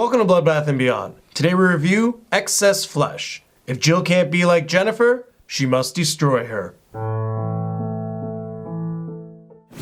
Welcome to Bloodbath and Beyond. Today we review Excess Flesh. If Jill can't be like Jennifer, she must destroy her.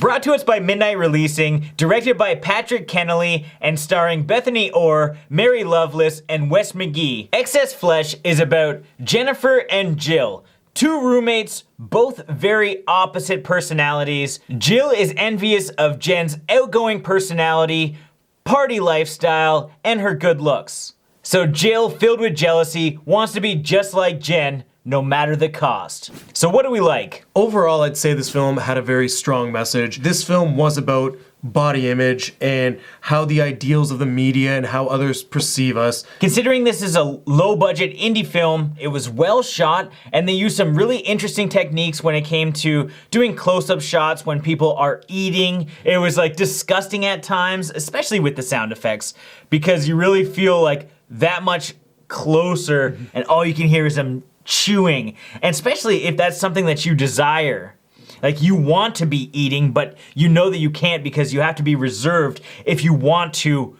Brought to us by Midnight Releasing, directed by Patrick Kennelly, and starring Bethany Orr, Mary Loveless, and Wes McGee. Excess Flesh is about Jennifer and Jill, two roommates, both very opposite personalities. Jill is envious of Jen's outgoing personality, party lifestyle, and her good looks. So Jill, filled with jealousy, wants to be just like Jen, no matter the cost. So what do we like? Overall, I'd say this film had a very strong message. This film was about body image and how the ideals of the media and how others perceive us. Considering this is a low-budget indie film, it was well shot, and they used some really interesting techniques when it came to doing close-up shots when people are eating. It was like disgusting at times, especially with the sound effects, because you really feel like that much closer and all you can hear is them chewing, and especially if that's something that you desire. Like, you want to be eating, but you know that you can't because you have to be reserved if you want to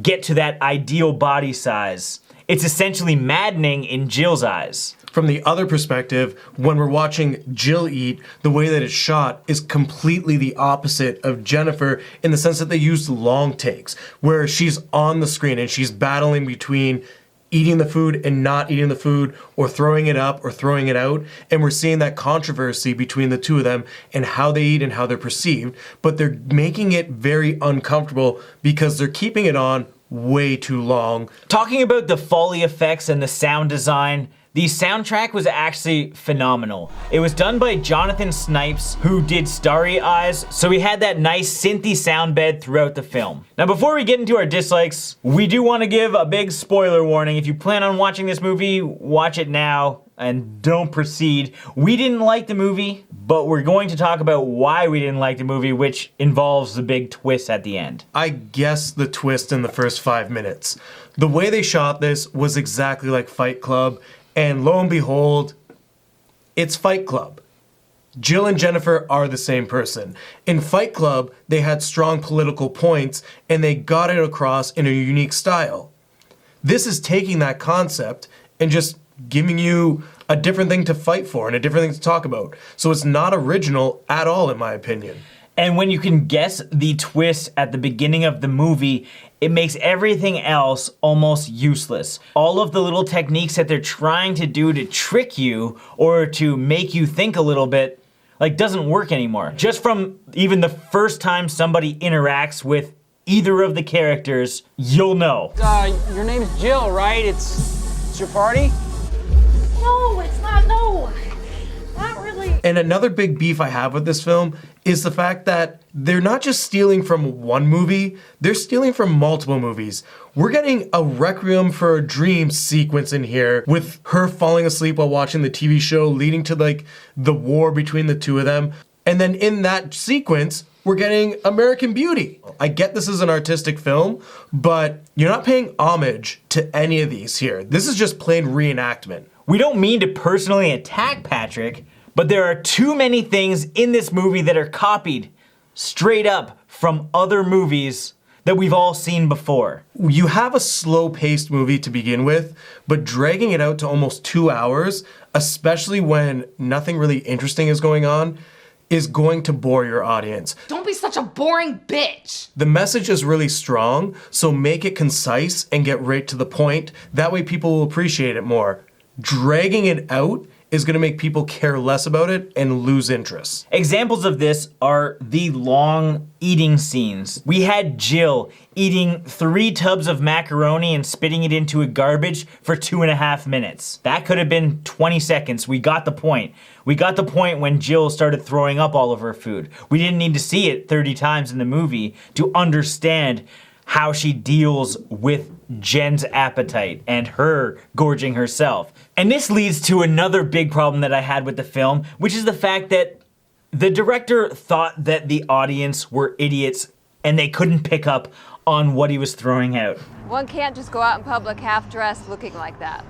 get to that ideal body size. It's essentially maddening in Jill's eyes. From the other perspective, when we're watching Jill eat, the way that it's shot is completely the opposite of Jennifer in the sense that they used long takes, where she's on the screen and she's battling between eating the food and not eating the food, or throwing it up or throwing it out. And we're seeing that controversy between the two of them and how they eat and how they're perceived. But they're making it very uncomfortable because they're keeping it on way too long. Talking about the Foley effects and the sound design, the soundtrack was actually phenomenal. It was done by Jonathan Snipes, who did Starry Eyes, so we had that nice synthy sound bed throughout the film. Now before we get into our dislikes, we do want to give a big spoiler warning. If you plan on watching this movie, watch it now and don't proceed. We didn't like the movie, but we're going to talk about why we didn't like the movie, which involves the big twist at the end. I guess the twist in the first 5 minutes. The way they shot this was exactly like Fight Club. And lo and behold, it's Fight Club. Jill and Jennifer are the same person. In Fight Club, they had strong political points and they got it across in a unique style. This is taking that concept and just giving you a different thing to fight for and a different thing to talk about. So it's not original at all, in my opinion. And when you can guess the twist at the beginning of the movie, it makes everything else almost useless. All of the little techniques that they're trying to do to trick you or to make you think a little bit, like, doesn't work anymore. Just from even the first time somebody interacts with either of the characters, you'll know. Your name's Jill, right? It's your party? No, it's not, no. Not really. And another big beef I have with this film is the fact that they're not just stealing from one movie, they're stealing from multiple movies. We're getting a Requiem for a Dream sequence in here with her falling asleep while watching the TV show, leading to like the war between the two of them. And then in that sequence, we're getting American Beauty. I get this is an artistic film, but you're not paying homage to any of these here. This is just plain reenactment. We don't mean to personally attack Patrick, but there are too many things in this movie that are copied straight up from other movies that we've all seen before. You have a slow-paced movie to begin with, but dragging it out to almost 2 hours, especially when nothing really interesting is going on, is going to bore your audience. Don't be such a boring bitch. The message is really strong, so make it concise and get right to the point. That way people will appreciate it more. Dragging it out is gonna make people care less about it and lose interest. Examples of this are the long eating scenes. We had Jill eating 3 tubs of macaroni and spitting it into a garbage for 2.5 minutes. That could have been 20 seconds. We got the point. We got the point when Jill started throwing up all of her food. We didn't need to see it 30 times in the movie to understand how she deals with Jen's appetite and her gorging herself. And this leads to another big problem that I had with the film, which is the fact that the director thought that the audience were idiots and they couldn't pick up on what he was throwing out. One can't just go out in public half-dressed looking like that.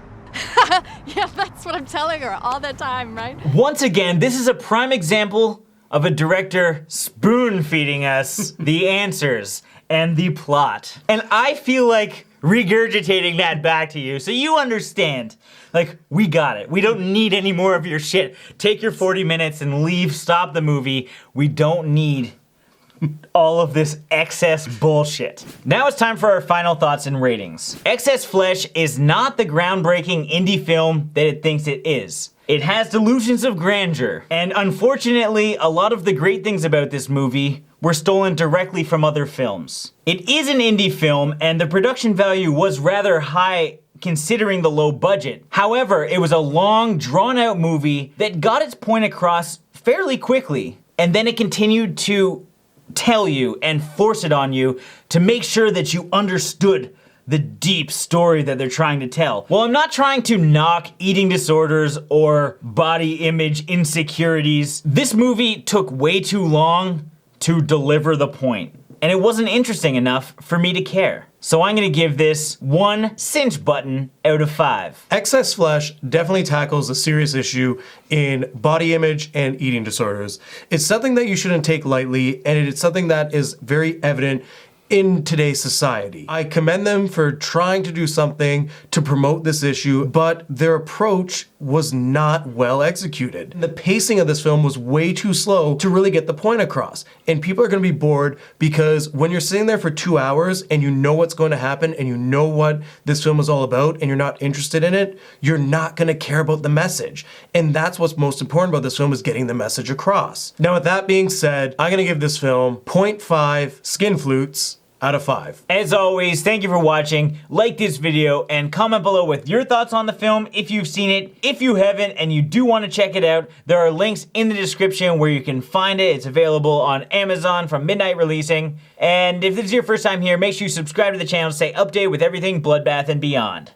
Yeah, that's what I'm telling her all the time, right? Once again, this is a prime example of a director spoon-feeding us the answers and the plot. And I feel like regurgitating that back to you so you understand. Like, we got it. We don't need any more of your shit. Take your 40 minutes and leave. Stop the movie. We don't need all of this excess bullshit. Now it's time for our final thoughts and ratings. Excess Flesh is not the groundbreaking indie film that it thinks it is. It has delusions of grandeur, and unfortunately, a lot of the great things about this movie were stolen directly from other films. It is an indie film, and the production value was rather high considering the low budget. However, it was a long, drawn-out movie that got its point across fairly quickly, and then it continued to tell you and force it on you to make sure that you understood the deep story that they're trying to tell. Well, I'm not trying to knock eating disorders or body image insecurities. This movie took way too long to deliver the point, and it wasn't interesting enough for me to care. So I'm gonna give this 1 cinch button out of 5. Excess Flesh definitely tackles a serious issue in body image and eating disorders. It's something that you shouldn't take lightly, and it's something that is very evident in today's society. I commend them for trying to do something to promote this issue, but their approach was not well executed. The pacing of this film was way too slow to really get the point across. And people are gonna be bored because when you're sitting there for 2 hours and you know what's going to happen and you know what this film is all about and you're not interested in it, you're not gonna care about the message. And that's what's most important about this film, is getting the message across. Now with that being said, I'm gonna give this film 0.5 skin flutes out of 5. As always, thank you for watching. Like this video and comment below with your thoughts on the film if you've seen it. If you haven't and you do want to check it out, there are links in the description where you can find it. It's available on Amazon from Midnight Releasing. And if this is your first time here, make sure you subscribe to the channel to stay updated with everything Bloodbath and beyond.